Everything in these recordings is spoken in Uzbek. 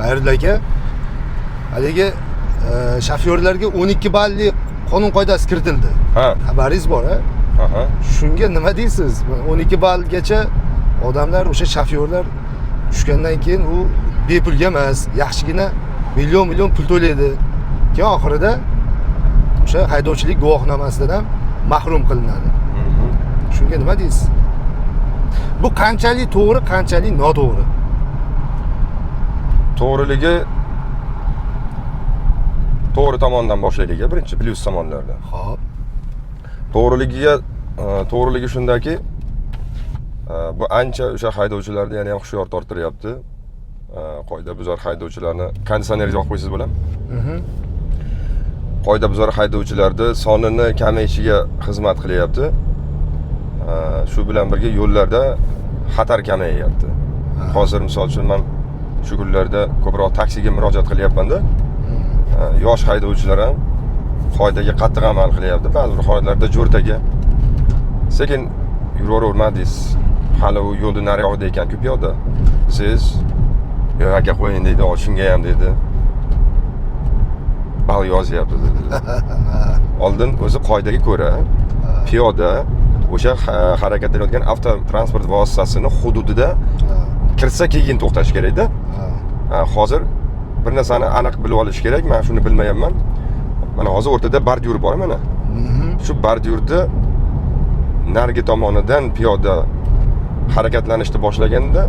Xayrullo aka, haligi shofyorlarga 12 balli qonun qoidasi kiritildi. Ha. Xabaringiz bor, ha? Aha. Shunga nima deysiz? 12 ballgacha odamlar, o'sha shofyorlar tushgandan keyin u bepulga emas, yaxshigina million pul to'laydi. Keyin oxirida o'sha haydovchilik guvohnomasidan ham mahrum qilinadi. Shunga nima deysiz? Bu qanchalik to'g'ri, qanchalik noto'g'ri? To'g'riligi to'g'ri tomondan boshlaylik, birinchi plyus tomonlardan. Xo'p. To'g'riligi shundaki, bu ancha o'sha haydovchilarni yana ham hushyor tortiryapti. Qoidabuzar haydovchilarni konditsionerga yoqib qo'ysangiz bo'ladimi? Qoidabuzar haydovchilarni sonini kamayishiga xizmat qilyapti. Shu bilan birga yo'llarda xatar kamayyapti. Hozir misol uchun men shu kunlarda ko'proq taksiga murojaat qilyapman-da. Yosh haydovchilar ham qoidaga qattiq amal qilyapti. Ba'zi bir holatlarda jo'rtaga sekin yuravermadingiz. Hali u yo'lda naryoqda ekan-ku piyoda. Siz yo'q aka qo'ying deydi, shunga ham deydi. Bal yozyapti dedi. Oldin o'zi qoidaga ko'ra piyoda o'sha harakatlanayotgan avtotransport vositasini hududida kirsa keyin to'xtash kerak-da. Hozir bir narsani aniq bilib olish kerak. Men shuni bilmayapman. Mana hozir o'rtada bordyur bor mana. Shu bordyurni narigi tomonidan piyoda harakatlanishni boshlaganda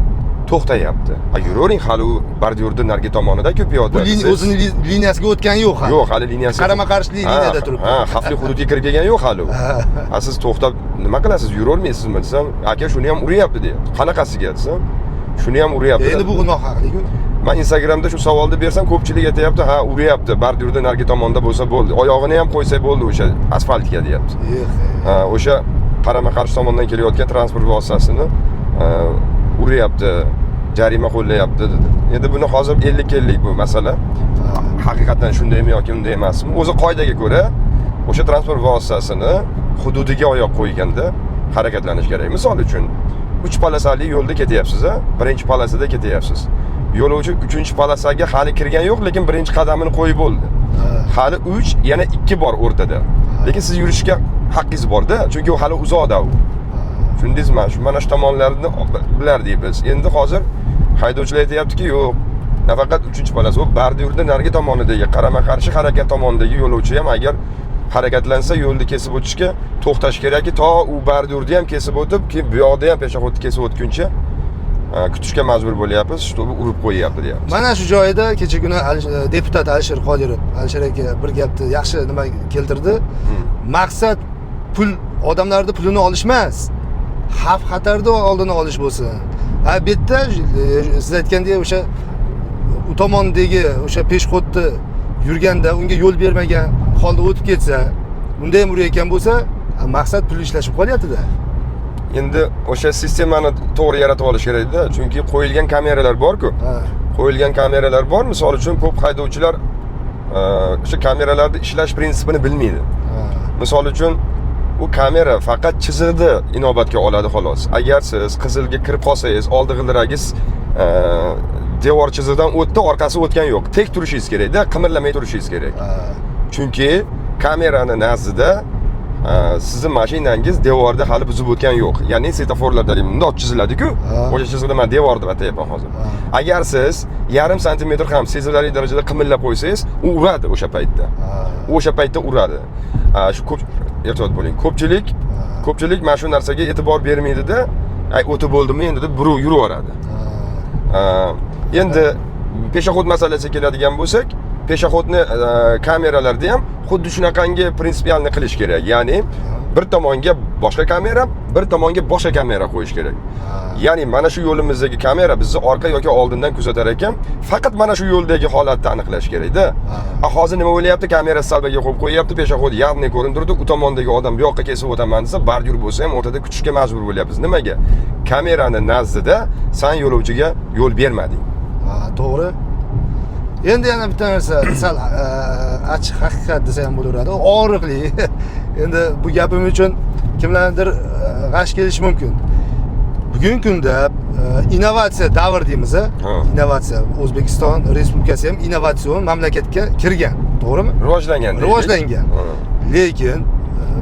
to'xtayapti. Yuravering, hali u bordyurni narigi tomonida-ku piyoda. O'zining liniyasiga o'tgani yo'q hali. Yo'q, hali liniyasi. Qarama-qarshi liniyada turibdi. Xavfli hududga kirib kelgani yo'q hali. Siz to'xtab nima qilasiz? Yuravermaysizmi desam, aka shuni ham uryapti deyapti. Qanaqasiga desam, shuni ham uryapti. Endi bu nohaqlik-ku. Men Instagramda shu savolni bersam, ko'pchilik aytayapti, ha, uryapti, bordyurda narigi tomonda bo'lsa bo'ldi. Oyog'ini ham qo'ysa bo'ldi o'sha asfaltga deyapti. O'sha qarama-qarshi tomondan kelayotgan transport vositasini uryapti, jarima qo'llayapti dedi. Endi buni hozir 50-50 bu masala. Haqiqatan shundaymi yoki unday emasmi? O'zi qoidaga ko'ra o'sha transport vositasini hududiga oyoq qo'yganda harakatlanish kerak. Misol uchun 3 polosali yo'lda ketyapsiz, birinchi polosada ketyapsiz. Yo'lovchi 3-polosaga hali kirgan yo'q, lekin birinchi qadamini qo'yib bo'ldi. Hali 3, yana 2 bor o'rtada. Lekin siz yurishga haqqingiz bor-da, chunki u hali uzoqda u. Tushundingizmi? Shu mana shu tomonlarni bilardik biz. Endi hozir haydovchilar aytayaptiki, yo'q, nafaqat 3-polosa, u bordyurda narigi tomonidagi qarama-qarshi harakat tomonidagi yo'lovchi ham agar harakatlansa yo'lni kesib o'tishga to'xtash kerakki, to u bordyurni ham kesib o'tib, keyin bu yoqda ham peshoxodni kesib o'tguncha kutishga majbur bo'lyapmiz, shuni urib qo'yyapti deyapti. Mana shu joyida kecha kuni deputat Alisher Qodirov, Alisher aka bir gapni yaxshi nima keltirdi. Maqsad pul, odamlarning pulini olish emas, xavf-xatarni oldini olish bo'lsin. Bu yerda siz aytgandek o'sha u tomondagi o'sha peshxodni yurganda unga yo'l bermagan holda o'tib ketsa, bunday ham urayotgan bo'lsa, maqsad pul ishlashib qolyapti-da. Endi o'sha sistemani to'g'ri yaratib olish kerak-da, chunki qo'yilgan kameralar bor-ku. Qo'yilgan kameralar bor. Misol uchun ko'p haydovchilar o'sha kameralarning ishlash prinsipini bilmaydi. Misol uchun u kamera faqat chiziqni inobatga oladi xolos. Agar siz qizilga kirib qolsangiz, oldi g'ildiragingiz devor chiziqdan o'tdi, orqasi o'tgan yo'q. Tek turishingiz kerak-da, qimirlamay turishingiz kerak. Chunki kamerani nazdida sizning mashinangiz devorda hali buzib o'tgan yo'q. Ya'ni svetoforlarda bundoq chiziladi-ku. O'sha chiziqni men devor deb atayapman hozir. Agar siz yarim santimetr ham sezilarli darajada qimillab qo'ysangiz, u uradi o'sha paytda. O'sha paytda uradi. Shu ko'p ehtiyot bo'ling. Ko'pchilik mana shu narsaga e'tibor bermaydi-da, o'tib bo'ldimi endi deb buruv yuraveradi. Endi peshoxod masalasiga keladigan bo'lsak, peshoxodni kameralarda ham xuddi shunaqangi prinsipialni qilish kerak. Ya'ni bir tomonga boshqa kamera, bir tomonga boshqa kamera qo'yish kerak. Ya'ni mana shu yo'limizdagi kamera bizni orqa yoki oldindan kuzatar ekan, faqat mana shu yo'ldagi holatni aniqlash kerak-da. Hozir nima bo'lyapti? Kamera salbaga qo'yib qo'yapti, peshoxod yarni ko'rinib turdi, u tomondagi odam bu yoqqa kesib o'taman desa, bordyur bo'lsa ham o'rtada kutishga majbur bo'lyapmiz. Nimaga? Kamerani nazdida sen yo'lovchiga yo'l bermading. To'g'ri. Endi yana bitta narsa, sal ochiq haqiqat desa ham bo'laveradi. Og'riqli. Endi bu gapim uchun kimlardir g'ash kelishi mumkin. bugungi kunda innovatsiya davr deymiz. Innovatsiya. O'zbekiston Respublikasi ham innovatsion mamlakatga kirgan, to'g'rimi? Rivojlangan. Rivojlangan. Lekin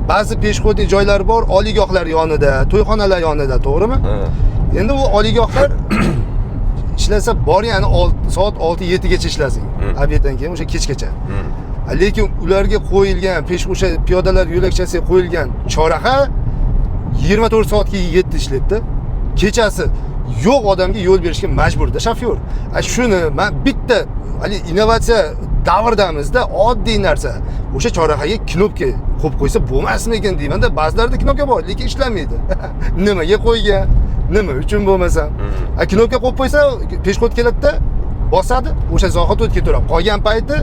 ba'zi peshxo'rlik joylari bor, oliygohlar yonida, to'yxonalar yonida, to'g'rimi? Endi u oliygohlar ishlasa bor, ya'ni soat 6-7 gacha ishlasin. Obeddan keyin o'sha kechgacha. Lekin ularga qo'yilgan o'sha piyodalar yo'lakchasiga qo'yilgan choraxa 24 soatga 7 ishlaydi. Kechasi yo'q odamga yo'l berishga majburda shofyor. Shuni men bitta hali innovatsiya davrdamizda oddiy narsa. O'sha choraxaga knopka qo'yib qo'ysa bo'lmasmikin deyman-da. Ba'zilarda knopka bor, lekin ishlamaydi. Nimaga qo'ygan? Nima uchun bo'lmasa? Knopka qo'yib qo'ysa, peshxod keladi-da, bosadi, o'sha zohid o'tib ketaveradi. Qolgan payti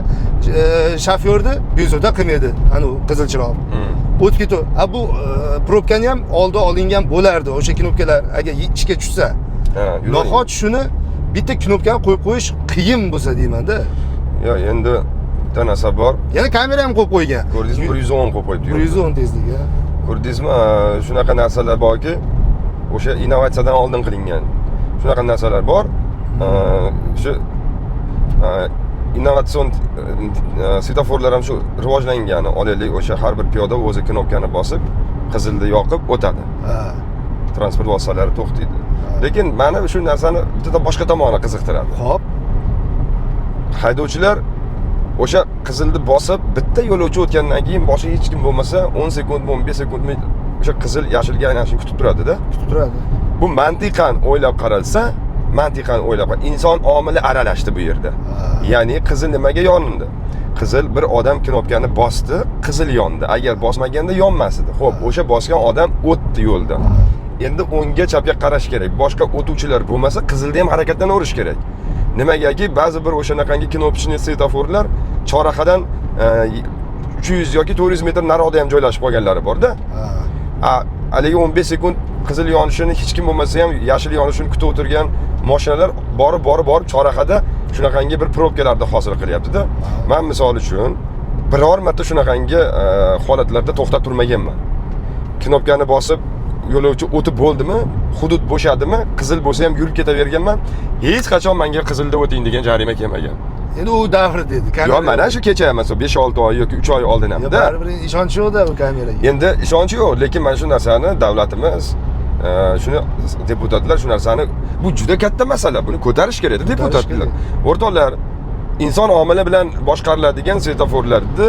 shofyorni bezovta qilmaydi. Ana qizil chiroq. O'tib ketadi. Bu probkani ham oldi olingan bo'lardi. O'sha knopkalar agar ishga tushsa. Nahot shuni bitta knopkani qo'yib qo'yish qiyin bo'lsa deyman-da. Yo'q, endi bitta narsa bor. Yana kamera ham qo'yib qo'ygan. Ko'rdingizmi? 110 qo'yib qo'yibdi. 110 tezligi. Ko'rdingizmi? Shunaqa narsalar borki, o'sha innovatsiyadan oldin qilingan. Shunaqa narsalar bor. Shu innovatsion svetoforlar ham shu rivojlangani. Olaylik, o'sha har bir piyoda o'zi knopkani bosib, qizilni yoqib o'tadi. Transport vositalari to'xtaydi. Lekin meni shu narsani bitta boshqa tomoni qiziqtiradi. Xo'p. Haydovchilar o'sha qizilni bosib, bitta yo'lovchi o'tgandan keyin boshqa hech kim bo'lmasa 10 sekundmi, 15 sekundmi o'sha qizil yashilga aylanishini kutib turadi-da. Kutib turadi. Bu mantiqan o'ylab qaralsa, inson omili aralashdi bu yerda. Ya'ni qizil nimaga yonindi? Qizil bir odam knopkani bosdi, qizil yondi. Agar bosmaganda yonmas edi. Xo'p, o'sha bosgan odam o'tdi yo'lda. Endi o'ngga chapga qarash kerak. Boshqa o'tuvchilar bo'lmasa, qizilda ham harakatlanaverish kerak. Nimagaki ba'zi bir o'shanaqangi knopchni svetoforlar choraxadan 300 yoki 400 metr narida ham joylashib qolganlari bor-da. Haligi 15 sekund qizil yonishini hech kim bo'lmasa ham yashil yonishini kutib o'tirgan mashinalar borib choraxada shunaqangi bir probkalarni hosil qilyapti-da. Men misol uchun biror marta shunaqangi holatlarda to'xtab turmaganman. Knopkani bosib yo'lovchi o'tib bo'ldimi, hudud bo'shadimi, qizil bo'lsa ham yurib ketaverganman. Hech qachon menga qizilda o'ting degan jarima kelmagan. Endi u davr dedi. Yo'q, mana shu kecha emas, 5-6 oy yoki 3 oy oldin ham. Baribir ishonch yo'q-da bu kameraga. Endi ishonch yo'q, lekin mana shu narsani davlatimiz, shuni deputatlar shu narsani, bu juda katta masala, buni ko'tarish kerak deputatlar. O'rtoqlar, inson omili bilan boshqariladigan svetoforlarni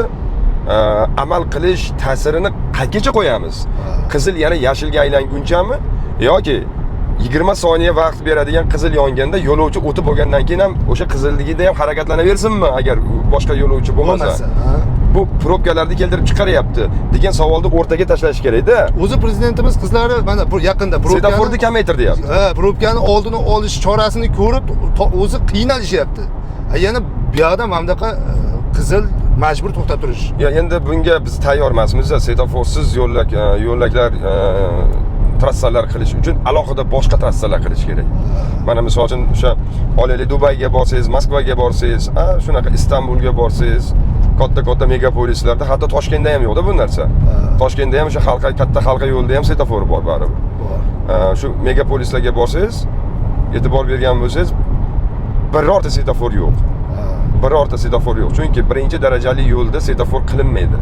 amal qilish ta'sirini qayergacha qo'yamiz? Qizil yana yashilga aylangunchami yoki 20 soniya vaqt beradigan qizil yonganda yo'lovchi o'tib bo'lgandan keyin ham o'sha qizilligida ham harakatlanaversinmi agar boshqa yo'lovchi bo'lmasa? Bu probkalarni keltirib chiqaryapti degan savolni o'rtaga tashlash kerak-da. O'zi prezidentimiz qizlari mana yaqinda svetoforni kamaytir deyapti. Probkani oldini olish chorasini ko'rib o'zi qiynalishyapti. Yana bu yoqda mamlaqa qizil majbur to'xtab turish. Endi bunga biz tayyor emasmiz. Svetoforsiz yo'laklar trassalar qilish uchun alohida boshqa trassalar qilish kerak. Mana misol uchun o'sha olaylik Dubayga borsangiz, Moskvaga borsangiz, shunaqa Istanbulga borsangiz, katta megapolislarda, hatto Toshkentda ham yo'qda bu narsa. Toshkentda ham o'sha katta halqa yo'lda ham svetofor bor baribir. Shu megapolislarga borsangiz, e'tibor bergan bo'lsangiz, birorta svetofor yo'q. Chunki birinchi darajali yo'lda svetofor qilinmaydi.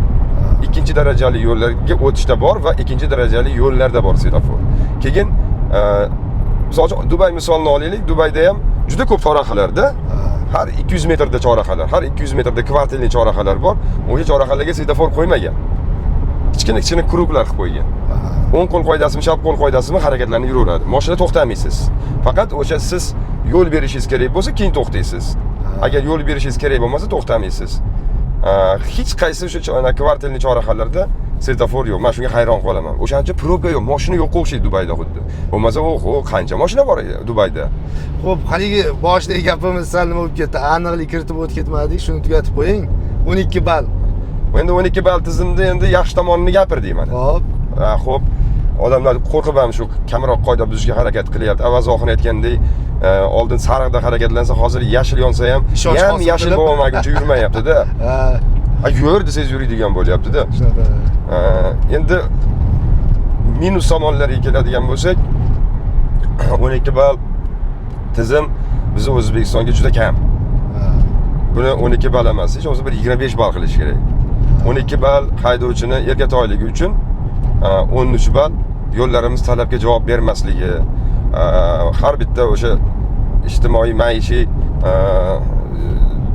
Ikkinchi darajali yo'llarga o'tishda bor va ikkinchi darajali yo'llarda bor svetofor. Keyin misol uchun Dubay misolini olaylik. Dubayda ham juda ko'p choraxalarda har 200 metrda choraxalar, har 200 metrda kvartalli choraxalar bor. O'sha choraxalarga svetofor qo'ymagan. Kichkina kruglar qilib qo'ygan. 10 qo'l qoidasimi, shap qo'l qoidasimi harakatlanib yuraveradi. Mashina to'xtamaysiz. Faqat o'sha siz yo'l berishingiz kerak bo'lsa, keyin to'xtaysiz. Agar yo'l berishingiz kerak bo'lmasa, to'xtamaysiz. Hech qaysi o'sha kvartalli choraxalarda svetofor yo'q. Men shunga hayron qolaman. O'shancha probka yo'q, mashina yo'q o'xshaydi Dubayda xuddi. Bo'lmasa, qancha mashina bor Dubayda. Xo'p, haligi boshidagi gapimiz sal nima bo'lib ketdi? Aniqlik kiritib o'tib ketmadik, shuni tugatib qo'ying. 12 ball. Endi 12 ball tizimda endi yaxshi tomonini gapirdik mana. Xo'p. Odamlar qo'rqib ham shu kamroq qoida buzishga harakat qilyapti. Avval Zohir aytgandek, oldin sariqda harakatlansa, hozir yashil yonsa ham yashil bo'lmaguncha yurmayapti-da. Yur desangiz yuradigan bo'lyapti-da. Endi minus tomonlariga keladigan bo'lsak, 12 ball tizim bizni O'zbekistonga juda kam. Buni 12 ball emas, hech bo'lmasa bir 25 ball qilish kerak. 12 ball haydovchini erkatoyligi uchun, 13 ball yo'llarimiz talabga javob bermasligi, har bitta o'sha ijtimoiy maishiy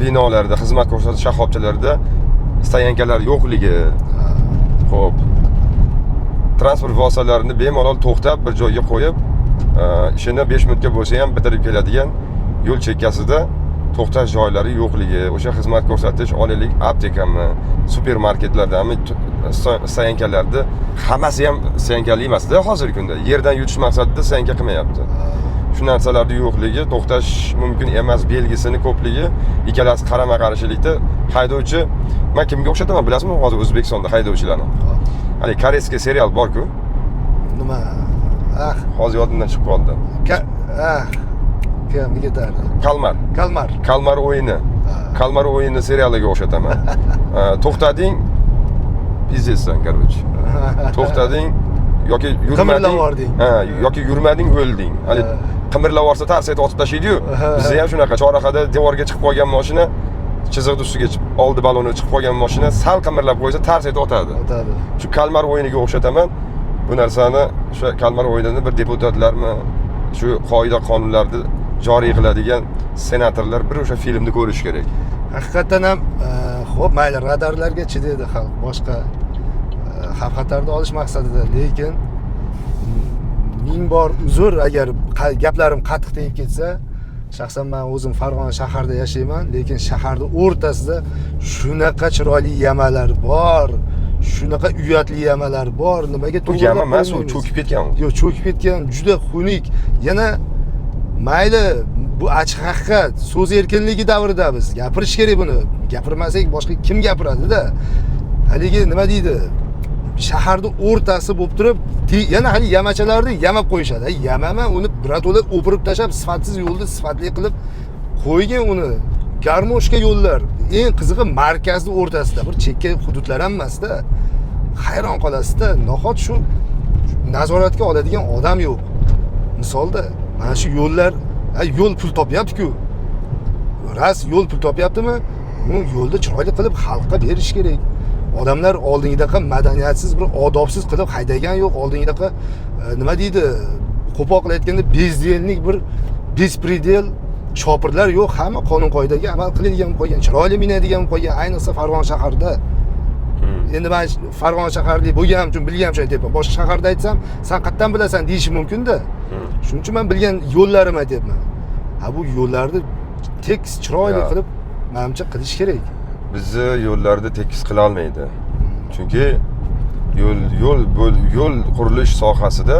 binolarda, xizmat ko'rsatish shoxobchalarida stoyankalar yo'qligi. Xo'p. Transport vositalarini bemalol to'xtab bir joyga qo'yib, ishini 5 minutga bo'lsa ham bitirib keladigan yo'l chekkasida to'xtash joylari yo'qligi, o'sha xizmat ko'rsatish, olaylik aptekami, supermarketlardami, stoyankalarda hammasi ham stoyankali emasda hozirgi kunda. Yerdan yutish maqsadida stoyanka qilmayapti. Shu narsalarning yo'qligi, to'xtash mumkin emas belgisini ko'pligi, ikkalasi qarama-qarshilikda haydovchi, men kimga o'xshataman bilasizmi hozir O'zbekistonda haydovchilarni? Hali koreyskiy serial bor-ku. Nima? Hozir yodimdan chiqib qoldi. Kim ketardi? Kalmar o'yini. Kalmar o'yini serialiga o'xshataman. To'xtading, izleysan, короче. To'xtading yoki yurmading. Yoki yurmading, o'lding. Hali qimirlab olsa tars etib otib tashlaydi-yu. Bizda ham shunaqa Chorrahada devorga chiqib qolgan mashina, chiziqning ustiga oldi baloni chiqib qolgan mashina sal qimirlab qo'ysa tars etib otadi. Shu Kalmar o'yiniga o'xshataman. Bu narsani o'sha Kalmar o'yinini bir deputatlarmi, shu qoida qonunlarni joriy qiladigan senatorlar bir o'sha filmni ko'rish kerak. Haqiqatan ham xo'p, mayli radarlarga chidaydi xalq, boshqa xavf-xatarni olish maqsadida, lekin ming bor uzr agar gaplarim qattiq tegib ketsa, shaxsan men o'zim Farg'ona shaharda yashayman, lekin shaharning o'rtasida shunaqa chiroyli yamalar bor, shunaqa uyatli yamalar bor. Nimaga to'g'ri yama emas, u cho'kib ketgan. Yo'q, cho'kib ketgan, juda xunuk. Yana mayli, bu ochiq haqiqat, so'z erkinligi davrida biz gapirish kerak buni. Gapirmasak boshqa kim gapiradi-da? Haligi nima deydi? Shaharning o'rtasi bo'lib turib, yana hali yamachalarni yamab qo'yishadi. Yamama, uni birato'la o'pirib tashab, sifatsiz yo'lni sifatli qilib qo'ygan uni. Garmoshka yo'llar, eng qizig'i markazning o'rtasida, bir chekka hududlar ham emasda. Hayron qolasizda, nahot shu nazoratga oladigan odam yo'q. Misolda, mana shu yo'llar, yo'l pul topyapti-ku. Ras yo'l pul topyaptimi? Bu yo'lni chiroyli qilib xalqqa berish kerak. Odamlar oldingidaqa madaniyatsiz, bir odobsiz qilib haydagan yo'q. Oldingidaqa nima deydi? Qo'poqla aytganda bezdellik, bir bespredel chopirlar yo'q. Hamma qonun qoidaga amal qiladigan qo'ygan, chiroyli minadigan qo'ygan, ayniqsa Farg'ona shaharida. Endi men Farg'ona shaharlik bo'lganim uchun bilganim uchun aytyapman. Boshqa shaharda aytsam, sen qayerdan bilasan deyish mumkin-da. Shuning uchun men bilgan yo'llarimni aytyapman. Bu yo'llarni tekis chiroyli qilib menimcha qilish kerak. Bizni yo'llarni tekis qila olmaydi. Chunki yo'l qurilish sohasida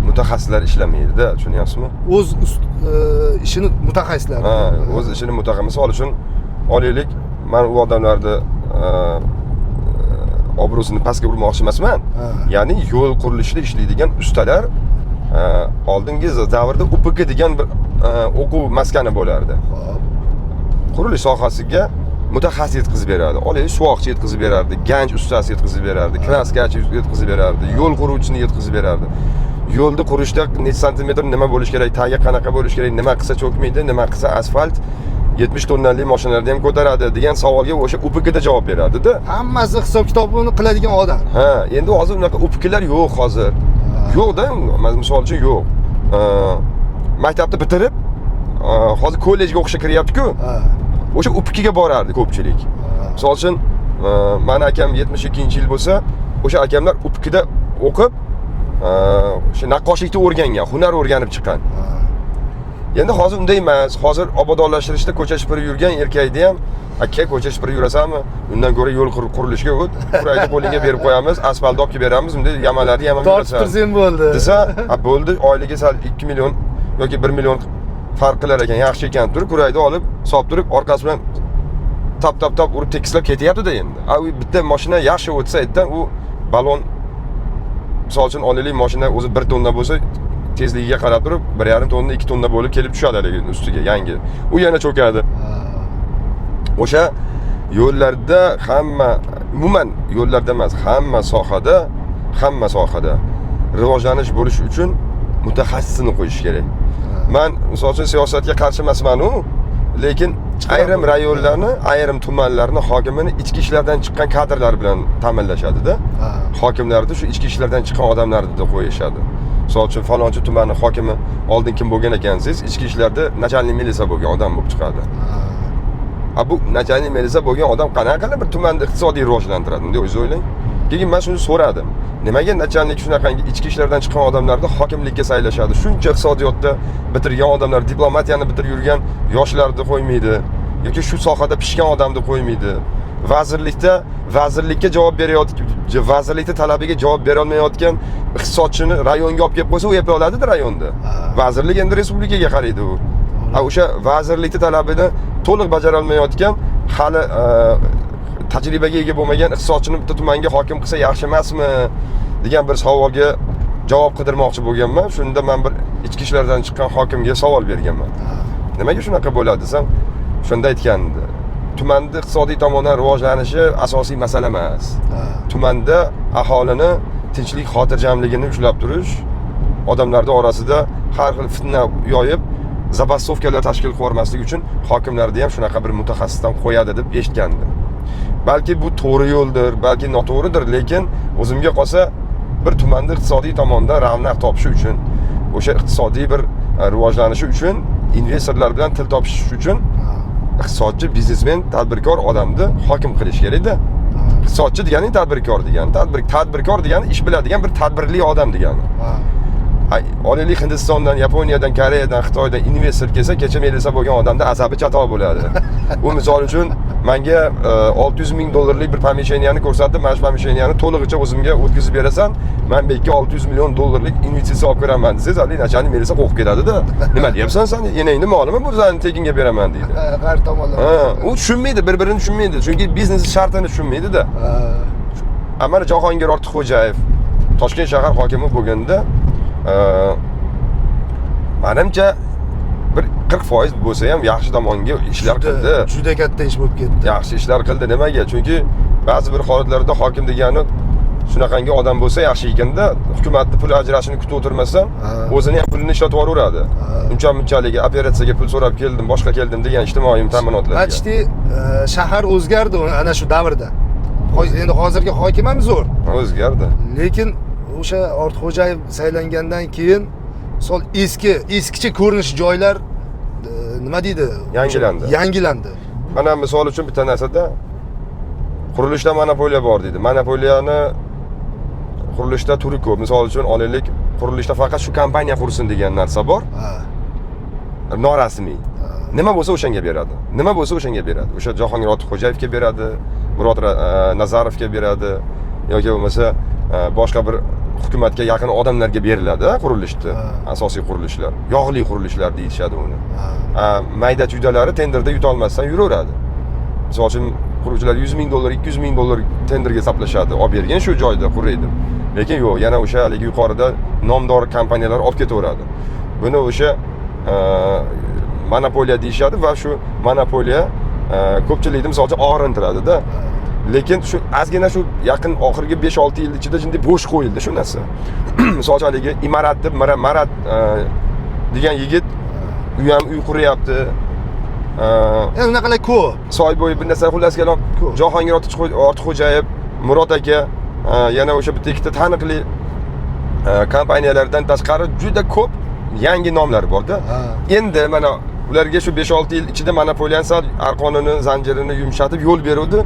mutaxassislar ishlamaydi-da, tushunyapsizmi? O'z ishini mutaxassislari. O'z ishini mutaxassisi olish uchun olaylik, men u odamlarni obro'sini pastga urmoqchi emasman. Ya'ni yo'l qurilishida ishlaydigan ustalar oldingi davrda UPK degan bir o'quv maskani bo'lardi. Qurilish sohasiga mutaxassis yetkazib beradi. Olaylik, suvoqchi yetkazib berardi, ganj ustasi yetkazib berardi, kraskachi yetkazib berardi, yo'l quruvchini yetkazib berardi. Yo'lni qurishda necha santimetr nima bo'lish kerak, tagi qanaqa bo'lish kerak, nima qilsa cho'kmaydi, nima qilsa asfalt 70 tonnali mashinalarni ham ko'taradi degan savolga o'sha UPKda javob beradi-da. Hammasi hisob kitobini qiladigan odam. Endi hozir unaqa UPKlar yo'q hozir. Yo'q-da, misol uchun yo'q. Maktabni bitirib, hozir kollejga o'qishga kiryapti-ku. O'sha UPKga borardi ko'pchilik. Misol uchun, meni akam 72-yil bo'lsa, o'sha akamlar UPKda o'qib, o'sha naqqoshlikni o'rgangan, hunar o'rganib chiqqan. Endi hozir unday emas. Hozir obodonlashtirishda ko'cha supurib yurgan erkakni ham, aka ko'cha supurib yurasanmi? Undan ko'ra yo'l qurilishiga o't, qurayni qo'lingga berib qo'yamiz, asfalt olib beramiz, unda yamalarni yamab yurasan. Tortib tursang bo'ldi. Desa, bo'ldi, oyligiga sal 2 million yoki 1 million farq qilar ekan, yaxshi ekan turib, qurayni olib, solib turib, orqasi bilan tap urib tekislab ketyapti-da endi. U bitta mashina yaxshi o'tsa, aytdan u balon misol uchun olaylik, mashina o'zi 1 tonna bo'lsa, tezligiga qarab turib 1,5 tonna, 2 tonna bo'lib kelib tushadi lekin ustiga yangi. U yana cho'kadi. O'sha yo'llarda umuman yo'llarda emas, hamma sohada rivojlanish bo'lish uchun mutaxassisini qo'yish kerak. Men misol uchun siyosatga qarshi emasman-u, lekin ayrim rayonlarni, ayrim tumanlarni hokimini ichki ishlardan chiqqan kadrlar bilan ta'minlashadi-da. Hokimlarni shu ichki ishlardan chiqqan odamlarni deb qo'yishadi. Misol uchun falonchi tumanning hokimi oldin kim bo'lgan ekansiz, ichki ishlarda начальник militsiya bo'lgan odam bo'lib chiqadi. Bu начальник militsiya bo'lgan odam qanaqa bir tumanni iqtisodiy rivojlantiradi, deb o'zingiz o'ylang. Keyin men shuni so'radim. Nimaga начальник shunaqangi ichki ishlardan chiqqan odamlarni hokimlikka saylashadi? Shuncha iqtisodiyotda bitirgan odamlar, diplomatiyani bitirib yurgan yoshlarni qo'ymaydi yoki shu sohada pishgan odamni qo'ymaydi. Vazirlikka javob berayotgan, vazirlikning talabiga javob bera olmayotgan iqtisodchini rayonga olib kelib qo'ysa, u yapa oladi-da rayonda. Vazirlik endi respublikaga qaraydi u. O'sha vazirlikning talabini to'liq bajara olmayotgan, hali tajribaga ega bo'lmagan iqtisodchini bitta tumanga hokim qilsa yaxshi emasmi degan bir savolga javob qidirmoqchi bo'lganman. Shunda men bir ichki ishlardan chiqqan hokimga savol berganman. Nimaga shunaqa bo'ladi desam, shunda aytgandi. Tumanda iqtisodiy tomondan rivojlanishi asosiy masala emas. Tumanda aholini tinchlik, xotirjamligini ushlab turish, odamlar orasida har xil fitna yoyib, zabastovkalar tashkil qilmaslik uchun hokimlarni ham shunaqa bir mutaxassisdan qo'yadi deb eshitgandim. Balki bu to'g'ri yo'ldir, balki noto'g'ridir, lekin o'zimga qolsa bir tumanda iqtisodiy tomondan ravnaq topishi uchun, o'sha iqtisodiy bir rivojlanishi uchun, investorlar bilan til topish uchun iqtisodchi, biznesmen, tadbirkor odamni hokim qilish kerak-da. Iqtisodchi degani tadbirkor degani, tadbirkor degani ish biladigan bir tadbirli odam degani. Olaylik Hindistondan, Yaponiyadan, Koreyadan, Xitoydan investor kelsa, kecha melisa bo'lgan odamda asabi chatoq bo'ladi. U misol uchun menga 600 ming dollarlik bir pomesheniyani ko'rsatdi, mana shu pomesheniyani to'lig'icha o'zimga o'tkazib berasan, men bekka 600 million dollarlik investitsiya olib beraman desangiz, ali nachalnik melisa qo'rqib ketadi-da. Nima deyapsan sen? Enangni molimi bu seni tekinga beraman deydi. Har tomonlama. U tushunmaydi, bir-birini tushunmaydi. Chunki biznes shartini tushunmaydi-da. Mana Jahongir Ortiqxo'jayev Toshkent shahar hokimi bo'lganda menimcha bir 40% bo'lsa ham yaxshi tomonga ishlar qildi. Juda katta ish bo'lib ketdi. Yaxshi ishlar qildi. Nimaga? Chunki ba'zi bir holatlarda hokim degani shunaqangi odam bo'lsa yaxshi ekanda, hukumatning pul ajrashini kutib o'tirmasdan, o'zini ham pulini ishlatib yuboradi. Uncha-munchalik operatsiyaga pul so'rab keldim, boshqa keldim degan ijtimoiy ta'minotlar. Почти shahar o'zgardi ana shu davrda. Endi hozirgi hokim ham zo'r. O'zgardi. Lekin o'sha Ortiqxo'jayev saylangandan keyin sol eskicha ko'rinish joylar nima deydi? Yangilandi. Mana misol uchun bitta narsada qurilishda monopoliya bor deydi. Monopoliyani qurilishda turi ko'p. Misol uchun olaylik, qurilishda faqat shu kompaniya qursin degan narsa bor. Norasmiy. Nima bo'lsa o'shanga beradi. Nima bo'lsa o'shanga beradi. O'sha Jahongir Ortiqxo'jayevga beradi, Murod Nazarovga beradi yoki bo'lmasa boshqa bir hukumatga yaqin odamlarga beriladi qurilishda. Asosiy qurilishlar, yog'li qurilishlar deyishadi uni. Mayda chuydalari tenderda yuta olmasdan yuraveradi. Misol uchun quruvchilar 100 ming dollar, 200 ming dollar tenderga saplashadi. Olib bergan shu joyda quraydi. Lekin yo'q, yana o'sha haligi yuqorida nomdor kompaniyalar olib ketaveradi. Buni o'sha monopoliya deyishadi va shu monopoliya ko'pchilikni misol uchun og'rintiradi-da. Lekin shu ozgina shu yaqin oxirgi 5-6 yil ichida shunday bo'sh qo'yildi shu narsa. Misol uchun haligi Imorat deb Marat degan yigit u ham uy quryapti. Endi unaqalar ko'p. Soy bo'yi bir narsa xullas kalom. Jahongir Ortiqxo'jayev, Murod aka, yana o'sha bitta ikkita taniqli kompaniyalardan tashqari juda ko'p yangi nomlar bor-da. Endi mana ularga shu 5-6 yil ichida monopoliyani sal arqonini, zanjirini yumshatib yo'l beruvdi.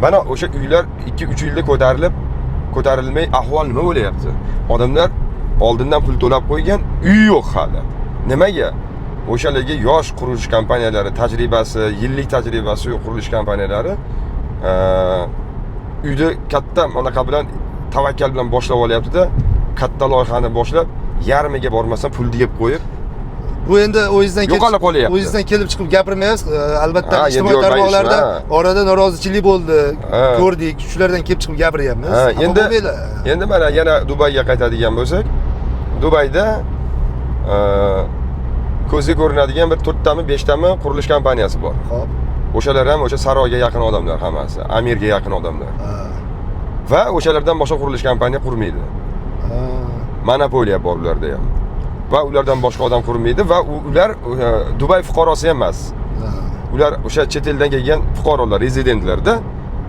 Mana o'sha uylar 2-3 yilda ko'tarilmay ahvol nima bo'layapti? Odamlar oldindan pul to'lab qo'ygan, uy yo'q hali. Nimaga? O'shalarga yosh qurilish kompaniyalari tajribasi, yillik tajribasi yo'q qurilish kompaniyalari uyda katta anaqa bilan tavakkal bilan boshlab olyapti-da, katta loyihani boshlab, yarmiga bormasa pul deb qo'yib, bu endi o'yizdan kelib chiqib gapirmaymiz. Albatta ijtimoiy tarmoqlarda orada norozichilik bo'ldi, ko'rdik, shulardan kelib chiqib gapiryapmiz. Endi mana yana Dubayga qaytadigan bo'lsak, Dubayda ko'zga ko'rinadigan bir 4 tami 5 tami qurilish kompaniyasi bor. Xo'p. O'shalar ham o'sha saroyga yaqin odamlar hammasi, amirga yaqin odamlar. Va o'shalardan boshqa qurilish kompaniya qurmaydi. Monopoliya bor ularda ham. va ulardan boshqa odam ko'rinmaydi va ular Dubay fuqarosi ham emas. Ular o'sha chet eldan kelgan fuqarolar, rezidentlarda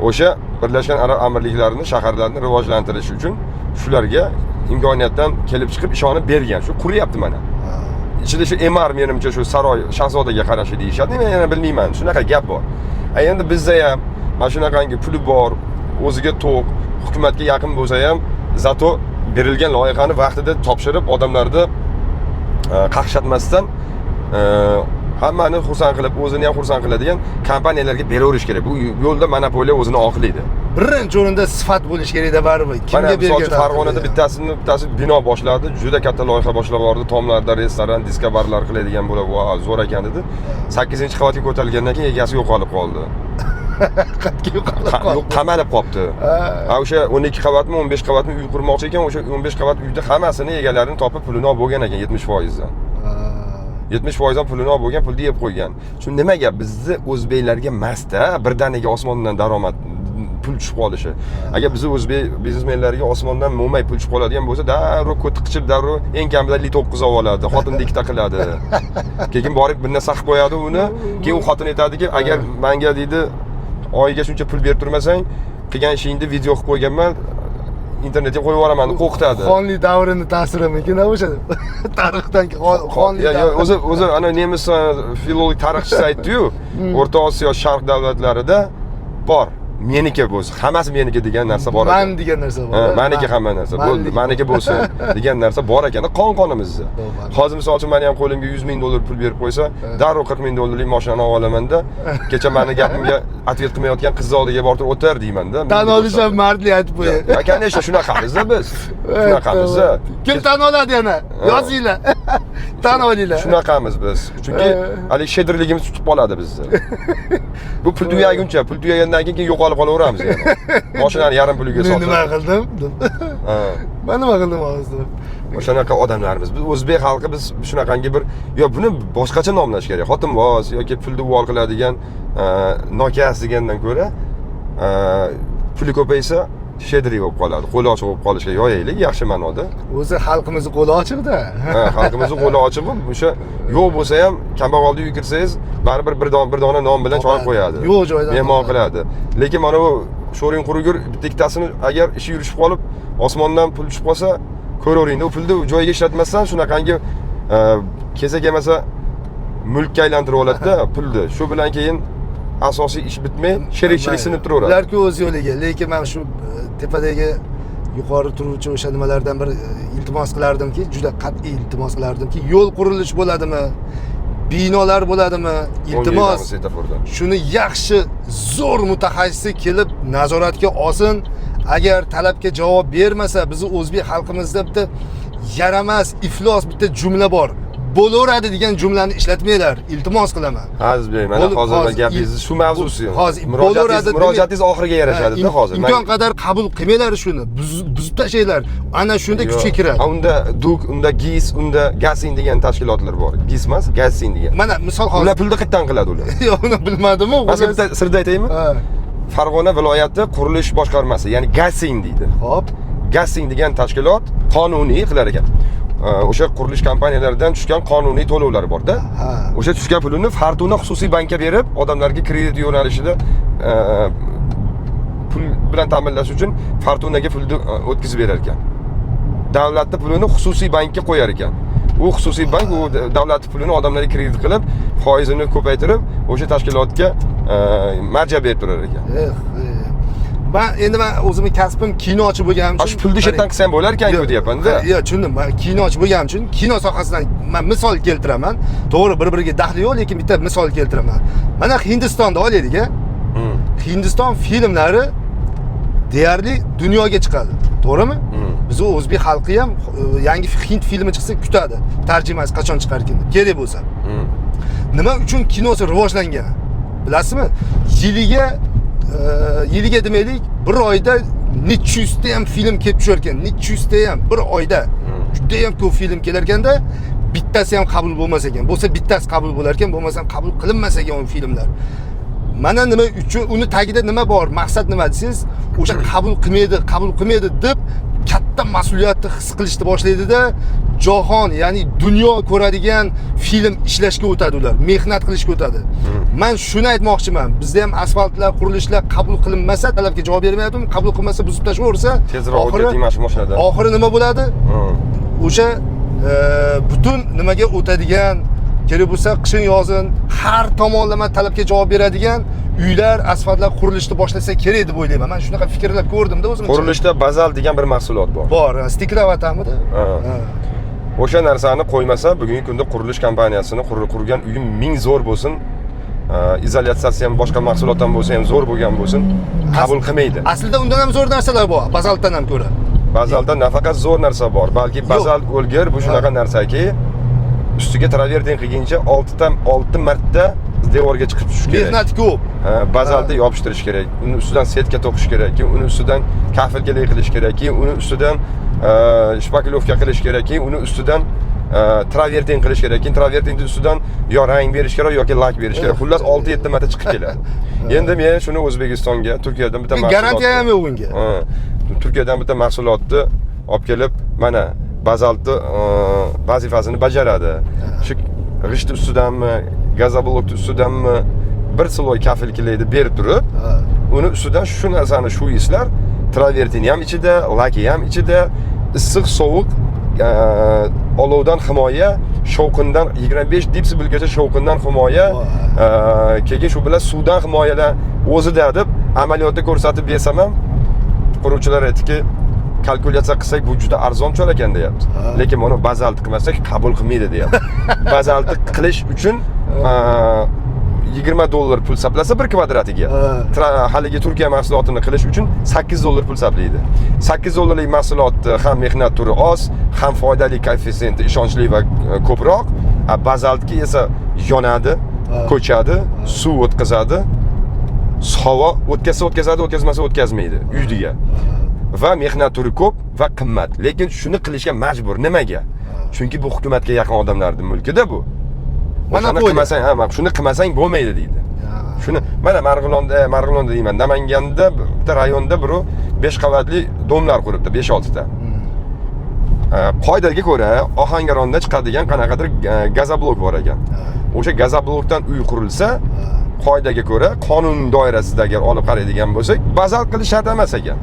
o'sha Birlashgan Arab Amirliklarini, shaharlarni rivojlantirish uchun shularga imkoniyatdan kelib chiqib ishonib bergan. Shu quryapti mana. Ichida shu emar menimcha shu saroy shahzodaga qarashi deyishadi. Men yana bilmayman. Shunaqa gap bor. Endi bizda ham mana shunaqangi puli bor, o'ziga to'q, hukumatga yaqin bo'lsa ham, zato berilgan loyihani vaqtida topshirib, odamlarni qaqshatmasdan hammani xursand qilib, o'zini ham xursand qiladigan kompaniyalarga beraverish kerak. Bu yo'lda monopoliya o'zini oqlaydi. Birinchi o'rinda sifat bo'lish kerakda baribir. Kimga bergan? Farg'onada bittasi bino boshladi, juda katta loyiha boshlab bordi. Tomlarda restoran, diskobarlar qiladigan bo'lib, zo'r ekan dedi. 8-qavatga ko'tarilgandan keyin egasi yo'qolib qoldi. Qatga yo'qolib qoldi. Qamalib qolibdi. O'sha 12 qavatmi, 15 qavatmi uy qurmoqchi ekan, o'sha 15 qavat uyda hammasini egalarini topib pulini olib bo'lgan ekan 70%. 70% dan pulini olib bo'lgan, pulni yeb qo'ygan. Shu nima gap? Bizni o'zbeklarga masda birdaniga osmondan daromad pul tushib qolishi. Agar bizni o'zbek biznesmenlarga osmondan mo'may pul tushib qoladigan bo'lsa, darrov ko'tiqchib, darrov eng kamida 59 oladi, xotinni ikkita qiladi. Keyin borib bir narsa qilib qo'yadi uni, keyin u xotin aytadiki, agar menga deydi, oyiga shuncha pul berib turmasang, qilgan ishingni video qilib qo'yganman, internetga qo'yib yuboraman deb qo'rqitadi. Xonlik davrini ta'sirimikin o'sha tarixdan xonlik o'zi ana nemis filolog tarixchisi aytdi-yu, O'rta Osiyo Sharq davlatlarida bor. Meniki bo'lsin, hammasi meniki degan narsa bor ekan. Men degan narsa bor. Meniki hamma narsa. Bo'ldi, meniki bo'lsin degan narsa bor ekan. Qon-qonimizda. Hozir misol uchun meni ham qo'limga 100 ming dollar pul berib qo'ysa, darrov 40 ming dollarlik mashinani olib olamanda, kecha meni gapimga atvet qilmayotgan qiz oldiga borib o'tir deyman-da. Tan olisham mardlik aytib qo'yay. Ya kaneshta shunaqamiz-da biz. Shunaqamiz-da. Kim tan oladi yana? Yozinglar. Tan olinglar. Shunaqamiz biz. Chunki hali shedrligimiz tutib qoladi bizni. Bu pul tugaguncha, pul tugagandan keyin yo'qolib qolaveramiz yana. Mashinani yarim puliga sotib. Nima qildim? Men nima qildim hozir? O'shanaqa odamlarimiz. Biz o'zbek xalqi biz shunaqangi bir buni boshqacha nomlash kerak. Xotinvoz yoki pulni uvol qiladigan nokas degandan ko'ra puli ko'paysa shedri bo'lib qoladi. Qo'li ochiq bo'lib qolishga yoyaylik, yaxshi ma'noda. O'zi xalqimiz qo'li ochiqda. Xalqimiz qo'li ochiq, o'sha yo'q bo'lsa ham kambag'alni uyga kirsangiz, baribir bir dona non bilan choyib qo'yadi. Yo'q joydan mehmon qiladi. Lekin mana bu sho'ring qurugur bitta ikkitasini agar ishi yurishib qolib, osmondan pul tushib qolsa, ko'raveringda, u pulni joyiga ishlatmasdan shunaqangi kesak emasa mulkka aylantirib oladida pulni. Shu bilan keyin asosiy ish bitmay, sherikchilik sinib turaveradi. Ularga o'z yo'liga, lekin men shu tepadagi yuqori turuvchi o'sha nimalardan bir iltimos qilardimki, juda qat'iy iltimos qilardimki, yo'l qurilish bo'ladimi, binolar bo'ladimi, iltimos shuni yaxshi zo'r mutaxassisi kelib nazoratga olsin. Agar talabga javob bermasa, bizni o'zbek xalqimizda bitta yaramas, iflos bitta jumla bor. Bo'laveradi degan jumlani ishlatmanglar, iltimos qilaman. Azizbek, mana hozir gapingiz shu mavzusi. Hozir murojaatingiz oxiriga yarashadi-da hozir. Imkon qadar qabul qilmanglar shuni, buzib tashlaylar. Ana shunda kuchga kiradi. Unda DUK, unda GIS, unda GASIN degan tashkilotlar bor. GIS emas, GASIN degan. Mana misol hozir ular pulni qayerdan qiladi ular? Yo'q, uni bilmadim-ku. Masala bitta sirda aytaymi? Farg'ona viloyati qurilish boshqarmasi, ya'ni GASIN deydi. Xo'p. GASIN degan tashkilot qonuniy qilar ekan. O'sha qurilish kompaniyalaridan tushgan qonuniy to'lovlar bor-da. O'sha tushgan pulini Fortuna xususiy bankka berib, odamlarga kredit yo'nalishida pul bilan ta'minlash uchun Fortunaga pulni o'tkazib berar ekan. Davlatning pulini xususiy bankka qo'yar ekan. U xususiy bank u davlat pulini odamlarga kredit qilib, foizini ko'paytirib, o'sha tashkilotga marja berib turar ekan. Men o'zimning kasbim kinochi bo'lganim uchun shu pulni shetdan qilsam bo'lar ekan-ku deyapman-da. Yo'q, tushundim. Men kinochi bo'lganim uchun kino sohasidan men misol keltiraman. To'g'ri, bir-biriga daxli yo'q, lekin bitta misol keltiraman. Mana Hindistonda olaylik-a. Hindiston filmlari deyarli dunyoga chiqadi. To'g'rimi? Biz o'zbek xalqi ham yangi hind filmi chiqsa kutadi. Tarjimasi qachon chiqar ekan deb, kerak bo'lsa. Nima uchun kinosi rivojlangan? Bilasizmi? Yiliga demaylik, bir oyda necha yuzta ham film kelib tushar ekan. Necha yuzta ham bir oyda. Juda ham ko'p film kelar ekanda, bittasi ham qabul bo'lmas ekan. Bo'lsa bittasi qabul bo'lar ekan, bo'lmasa qabul qilinmas ekan u filmlar. Mana nima uchun, uni tagida nima bor, maqsad nima desangiz, o'sha qabul qilmaydi deb katta mas'uliyatni his qilishni boshlaydi-da, jahon, ya'ni dunyo ko'radigan film ishlashga o'tadi ular, mehnat qilishga o'tadi. Men shuni aytmoqchiman. Bizda ham asfaltlar, qurilishlar qabul qilinmasa, talabga javob bermayaptimi? Qabul qilmasa buzib tashlaversa, oxiri nima bo'ladi? O'sha butun nimaga o'tadigan, kerak bo'lsa qishin yozin har tomonlama talabga javob beradigan uylar, asfaltlar qurilishni boshlasa kerak deb o'ylayman. Men shunaqa fikrlab ko'rdim-da o'zim. Qurilishda bazal degan bir mahsulot bor. Bor, stiklavatami-da. O'sha narsani qo'ymasa, bugungi kunda qurilish kompaniyasini qurgan uyim ming zo'r bo'lsin, izolyatsiyasi ham boshqa mahsulotdan bo'lsa ham zo'r bo'lgan bo'lsin, qabul qilmaydi. Aslida undan ham zo'r narsalar bor, bazaltdan ham ko'ra. Bazalda nafaqat zo'r narsa bor, balki bazalt o'lgir bu shunaqa narsaki, ustiga travertin qilguncha 6 marta devorga chiqib tushish kerak. Mehnat ko'p. Bazalda yopishtirish kerak, uni ustidan setka to'qish kerak, keyin uni ustidan kafilgalik qilish kerak, keyin uni ustidan shpakilovka qilish kerak, keyin uni ustidan travertin qilish kerak, keyin travertinning ustidan yo rang berish kerak yoki lak berish kerak. Xullas 6-7 marta chiqib keladi. Endi men shuni O'zbekistonga, Turkiyadan bitta mahsulot. Garantiya ham yo'q unga. Turkiyadan bitta mahsulotni olib kelib, mana bazaltni vazifasini bajaradi. Shu g'isht ustidanmi, gazoblok ustidanmi bir sloy kafilkilaydi berib turib, uni ustidan shu narsani shu islar travertin ham ichida, laki ham ichida, issiq sovuq olovdan himoya, shovqindan 25 detsibelgacha shovqindan himoya, keyin shu bilan suvdan himoyadan o'zida deb amaliyotda ko'rsatib bersam ham quruvchilar aytdiki, kalkulyatsiya qilsak bu juda arzon cho'l ekan deyapti. Lekin buni bazalt qilmasak qabul qilmaydi deyapti. Bazaltni qilish uchun $20 pul sarflasa 1 kvadratiga. Haligi Turkiya mahsulotini qilish uchun $8 pul sarflaydi. $8lik mahsulotni ham mehnat turi oz, ham foydali koeffitsiyenti ishonchli va ko'proq. Bazaltga esa yonadi, ko'chadi, suv o'tkazadi, havo o'tkazadi, o'tkazmasa o'tkazmaydi uydiga. Va mehnat turi ko'p va qimmat. Lekin shuni qilishga majbur. Nimaga? Chunki bu hukumatga yaqin odamlarning mulkida bu. Mana qilmasang, shuni qilmasang bo'lmaydi deydi. Shuni mana Marg'ilonda deyman, Namanganda bitta rayonda bir 5 qavatli domlar quribdi, 5-6 ta. Qoidaga ko'ra Ohangaronda chiqadigan qanaqadir gazoblok bor ekan. O'sha gazoblokdan uy qurilsa, qoidaga ko'ra qonun doirasida agar olib qaraydigan bo'lsak, bazalt qilish shart emas ekan.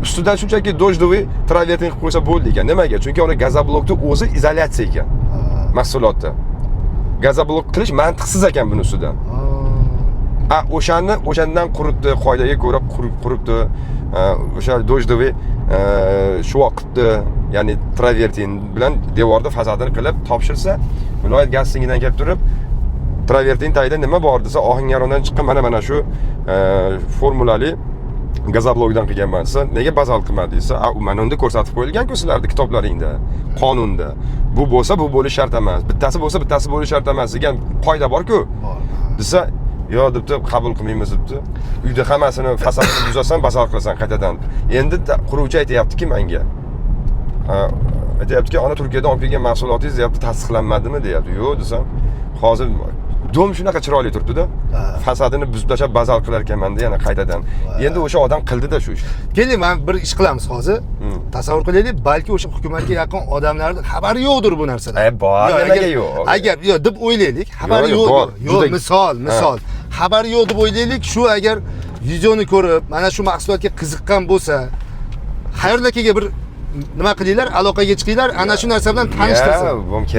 Ustidan shunchaki dojdoviy travertin qilib qo'ysa bo'ldi ekan. Nimaga? Chunki uni gazoblokni o'zi izolyatsiya ekan. Mahsulotda. Gazoblok qilish mantiqsiz ekan buning ustidan. O'shandan quritdi, qoidaga ko'ra quribdi. O'sha dojdoviy shu vaqtda, ya'ni travertin bilan devorda fasadini qilib topshirsa, viloyat gazsingidan kelib turib travertin tagida nima bor desa, Ohangarondan chiqqan mana shu formulali gazoblokdan qilganman desa, nega bazalt qilmadi desa, mana unda ko'rsatib qo'yilgan-ku sizlarning kitoblaringda, qonunda. Bu bo'lsa bu bo'lish shart emas. Bittasi bo'lsa bittasi bo'lish shart emas degan qoida bor-ku. Desa, yo debdi, qabul qilmaymiz debdi. Uyda hammasini fasadini buzasan, bazalt qilasan qaytadan. Endi quruvchi aytayaptiki menga. Aytayaptiki, ana Turkiyadan olib kelgan mahsulotingiz deyapti, tasdiqlanmadimi deyapti. Yo'q desam, hozir dom shunaqa chiroyli turibdi-da. Fasadini buzib tashlab bazalt qilar ekanman-da yana qaytadan. Endi o'sha odam qildi-da shu ishni. Keling, men bir ish qilamiz hozir. Tasavvur qilaylik, balki o'sha hukumatga yaqin odamlarning xabari yo'qdir bu narsadan. Bor, nimaga yo'q? Agar yo'q deb o'ylaylik, xabari yo'q. Yo'q, misol. Xabari yo'q deb o'ylaylik, shu agar videoni ko'rib, mana shu mahsulotga qiziqqan bo'lsa, xayrlakaga bir nima qilinglar, aloqaga chiqinglar, ana shu narsa bilan tanishtirsin.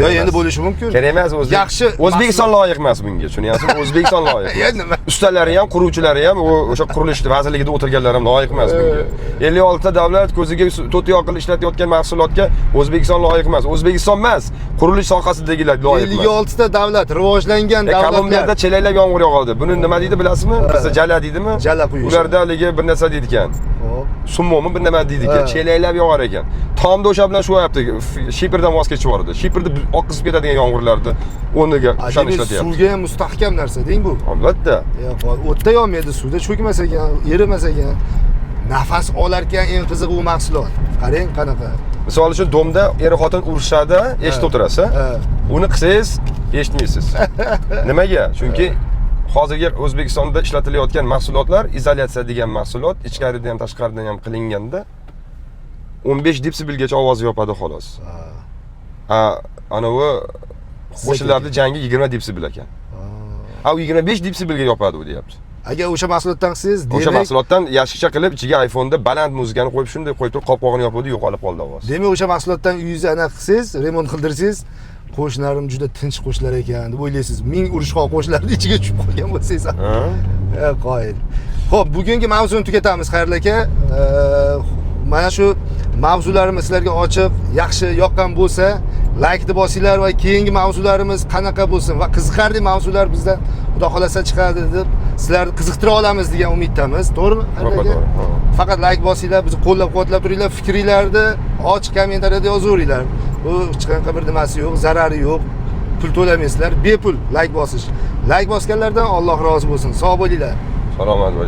Yo'q, endi bo'lishi mumkin. Kerak emas, yaxshi. O'zbekiston loyiq emas bunga, tushunyapsizmi? O'zbekiston loyiq. Nima? Ustalari ham, quruvchilari ham, o'sha qurilish vazirligida o'tirganlar ham loyiq emas bunga. 56 ta davlat ko'ziga to'ti yoqil ishlatayotgan mahsulotga O'zbekiston loyiq emas. O'zbekiston emas, qurilish sohasidagilar loyiq emas. 56 ta davlat, rivojlangan davlatlar. Kolumbiyada chelaylab yomg'ir yog'adi. Buni nima deydi bilasizmi? Bizda jala deydimi? Jala quyish. Ularda haligi bir narsa deydi ekan. Summomi bir nima deydi ekan, chelaylab yog'ar ekan. Tomda o'sha bilan shu yapti. Shiperdan voz kechib yubordi. Shiperni oqizib ketadigan yomg'irlarda o'rniga o'shani ishlatyapti. Suvga ham mustahkam narsa deng bu. Albatta. O'tda yonmaydi, suvda cho'kmas ekan, erimas ekan. Nafas olar ekan, eng qizig'i u mahsulot. Qarang qanaqa. Misol uchun domda er-xotin urushadi, eshitib o'tirasiz. Uni qilsangiz eshitmaysiz. Nimaga? Chunki hozirgi O'zbekistonda ishlatilayotgan mahsulotlar izolyatsiya degan mahsulot, ichkaridan ham tashqaridan ham qilinganda 15 detsibelgacha ovoz yopadi xolos. Anavi qo'shinlarni jangi 20 dipsibil ekan. Ha, u 25 dipsibilga yopadi u deyapti. Agar o'sha mahsulotdan qilsangiz, O'sha mahsulotdan yashiqcha qilib ichiga iPhone'da baland muzikani qo'yib shunday qo'yib turib qopqog'ini yopadi, yo'qolib qoldi ovoz. Demak, o'sha mahsulotdan uyingizni anaqa qilsangiz, remont qildirsangiz, qo'shnilarim juda tinch qo'shnilar ekan deb o'ylaysiz. Ming urushqoq qo'shnilarning ichiga tushib qolgan bo'lsangiz. Qoyil. Xo'p, bugungi mavzuni tugatamiz, Xayrli aka. Mana shu mavzularimiz sizlarga ochiq, yaxshi yoqqan bo'lsa, like deb bosinglar va keyingi mavzularimiz qanaqa bo'lsin va qiziqarli mavzular bizdan Xudo xolasa chiqadi deb sizlarni qiziqtira olamiz degan umiddamiz. To'g'rimi? To'g'ri. Faqat like bosinglar, bizni qo'llab-quvvatlab turinglar, fikringlarni ochiq kommentariyada yozaveringlar. Bu hech qanaqa bir nimasi yo'q, zarari yo'q. Pul to'lamaysizlar, bepul like bosish. Like bosganlardan Alloh rozi bo'lsin. Sog' bo'linglar. Salomat bo'ling.